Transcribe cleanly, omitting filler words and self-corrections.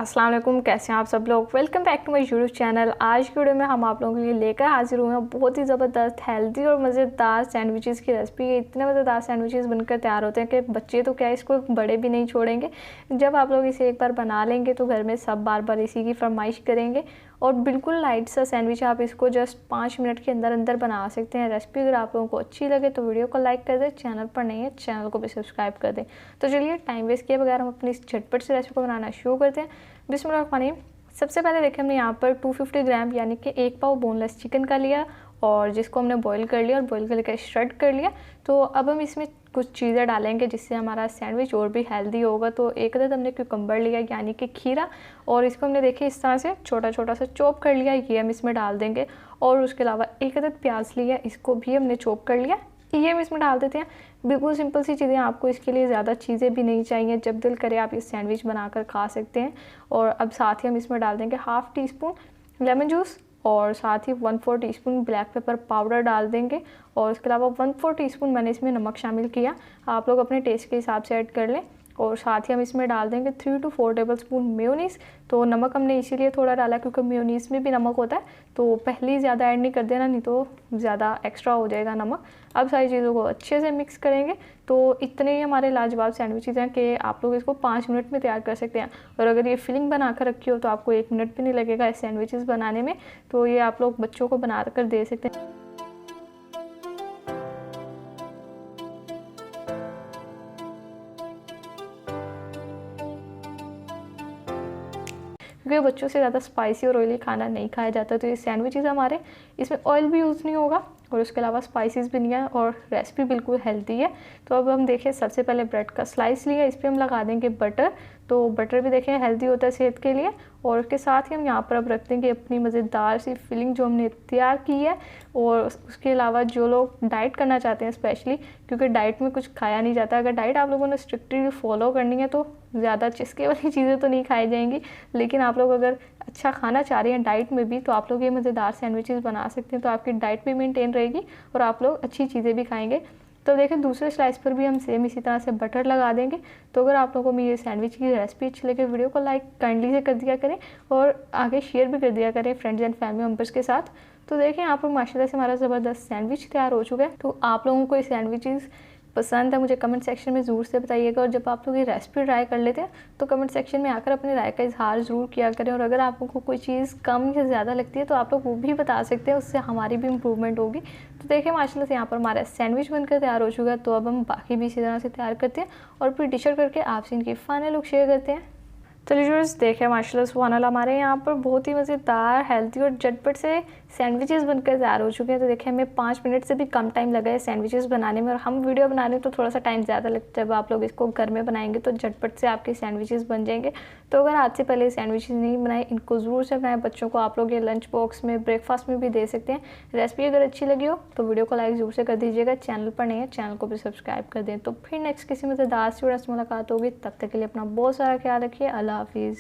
अस्सलाम वालेकुम, कैसे हैं आप सब लोग। Welcome back to my YouTube channel. आज की वीडियो में हम आप लोगों के लिए लेकर हाजिर हुए हैं बहुत ही ज़बरदस्त हेल्दी और मज़ेदार सैंडविचेस की रेसिपी। इतने मज़ेदार सैंडविचेस बनकर तैयार होते हैं कि बच्चे तो क्या इसको बड़े भी नहीं छोड़ेंगे। जब आप लोग इसे एक बार बना लेंगे तो घर में सब बार बार इसी की फरमाइश करेंगे। और बिल्कुल लाइट सा सैंडविच, आप इसको जस्ट 5 मिनट के अंदर अंदर बना सकते हैं। रेसिपी अगर आप लोगों को अच्छी लगे तो वीडियो को लाइक कर दें, चैनल पर नहीं है चैनल को भी सब्सक्राइब कर दें। तो चलिए टाइम वेस्ट किए बगैर हम अपनी इस झटपट से रेसिपी को बनाना शुरू करते हैं। बिस्मिल्लाह। सबसे पहले देखिए हमने यहाँ पर 250 ग्राम यानी कि 1 पाव बोनलेस चिकन का लिया और जिसको हमने बॉईल कर लिया और बॉईल करके श्रेड कर लिया। तो अब हम इसमें कुछ चीज़ें डालेंगे जिससे हमारा सैंडविच और भी हेल्दी होगा। तो एक अदद हमने क्यूकम्बर लिया यानी कि खीरा, और इसको हमने देखिए इस तरह से छोटा छोटा सा चॉप कर लिया, ये हम इसमें डाल देंगे। और उसके अलावा एक अदद प्याज लिया, इसको भी हमने चॉप कर लिया, ये हम इसमें डाल देते हैं। बिल्कुल सिंपल सी चीज़ें, आपको इसके लिए ज़्यादा चीज़ें भी नहीं चाहिए। जब दिल करे आप ये सैंडविच बनाकर खा सकते हैं। और अब साथ ही हम इसमें डाल देंगे half tea spoon lemon juice और साथ ही 1/4 टीस्पून ब्लैक पेपर पाउडर डाल देंगे। और उसके अलावा 1/4 टीस्पून मैंने इसमें नमक शामिल किया, आप लोग अपने टेस्ट के हिसाब से ऐड कर लें। और साथ ही हम इसमें डाल देंगे 3 to 4 टेबलस्पून मेयोनीज़। तो नमक हमने इसीलिए थोड़ा डाला क्योंकि मेयोनीज़ में भी नमक होता है, तो पहले ही ज़्यादा ऐड नहीं कर देना, नहीं तो ज़्यादा एक्स्ट्रा हो जाएगा नमक। अब सारी चीज़ों को अच्छे से मिक्स करेंगे। तो इतने ही हमारे लाजवाब सैंडविचेज़ हैं कि आप लोग इसको 5 मिनट में तैयार कर सकते हैं। और अगर ये फिलिंग बना कर रखी हो तो आपको 1 मिनट भी नहीं लगेगा इस सैंडविचेज़ बनाने में। तो ये आप लोग बच्चों को बना कर दे सकते हैं। क्योंकि बच्चों से ज़्यादा स्पाइसी और ऑयली खाना नहीं खाया जाता, तो ये सैंडविचेज़ हमारे इसमें ऑयल भी यूज़ नहीं होगा और उसके अलावा स्पाइसेस भी नहीं है और रेसिपी बिल्कुल हेल्दी है। तो अब हम देखें, सबसे पहले ब्रेड का स्लाइस लिया, इस पर हम लगा देंगे बटर। तो बटर भी देखें हेल्दी होता है सेहत के लिए। और उसके साथ ही हम यहाँ पर अब रख देंगे अपनी मज़ेदार सी फिलिंग जो हमने तैयार की है। और उसके अलावा जो लोग डाइट करना चाहते हैं, स्पेशली क्योंकि डाइट में कुछ खाया नहीं जाता, अगर डाइट आप लोगों ने स्ट्रिक्टली फॉलो करनी है तो ज़्यादा चिस्के वाली चीज़ें तो नहीं खाई जाएंगी। लेकिन आप लोग अगर अच्छा खाना चाह रहे हैं डाइट में भी, तो आप लोग ये मज़ेदार सैंडविचेस बना सकते हैं। तो आपकी डाइट भी मेंटेन रहेगी और आप लोग अच्छी चीज़ें भी खाएंगे। तो देखें, दूसरे स्लाइस पर भी हम सेम इसी तरह से बटर लगा देंगे। तो अगर आप लोगों को मेरी सैंडविच की रेसिपी अच्छी लगे, वीडियो को लाइक काइंडली से कर दिया करें और आगे शेयर भी कर दिया करें फ्रेंड्स एंड फैमिली मेम्बर्स के साथ। तो देखें यहाँ पर माशाल्लाह से हमारा ज़बरदस्त सैंडविच तैयार हो चुका है। तो आप लोगों को ये सैंडविचेस पसंद है मुझे कमेंट सेक्शन में ज़रूर से बताइएगा। और जब आप लोग ये रेसिपी ट्राई कर लेते हैं तो कमेंट सेक्शन में आकर अपनी राय का इजहार ज़रूर किया करें। और अगर आप लोगों को कोई चीज़ कम या ज़्यादा लगती है तो आप लोग वो भी बता सकते हैं, उससे हमारी भी इम्प्रूवमेंट होगी। तो देखिए माशाल्लाह से यहाँ पर हमारा सैंडविच बनकर तैयार हो चुका है। तो अब हम बाकी भी इसी तरह से तैयार करते हैं और फिर डिशर करके आपसे इनकी फाइनल लुक शेयर करते हैं। तो व्यूअर्स देखें माशाल्लाह सुभान हमारे यहाँ पर बहुत ही मज़ेदार हेल्दी और झटपट से सैंडविचेस बनकर तैयार हो चुके हैं। तो देखिए हमें 5 मिनट से भी कम टाइम लगा है सैंडविचेस बनाने में, और हम वीडियो बनाने तो थोड़ा सा टाइम ज़्यादा लगता है। जब आप लोग इसको घर में बनाएंगे तो झटपट से आपके सैंडविचेस बन जाएंगे। तो अगर आज से पहले सैंडविचेस नहीं बनाए, इनको ज़रूर से बनाएं। बच्चों को आप लोग ये लंच बॉक्स में, ब्रेकफास्ट में भी दे सकते हैं। रेसिपी अगर अच्छी लगी हो तो वीडियो को लाइक ज़रूर से कर दीजिएगा, चैनल पर नहीं है चैनल को भी सब्सक्राइब कर दें। तो फिर नेक्स्ट किसी मज़ेदार से मुलाकात होगी, तब तक के लिए अपना बहुत सारा ख्याल रखिए। अल्लाह हाफिज़।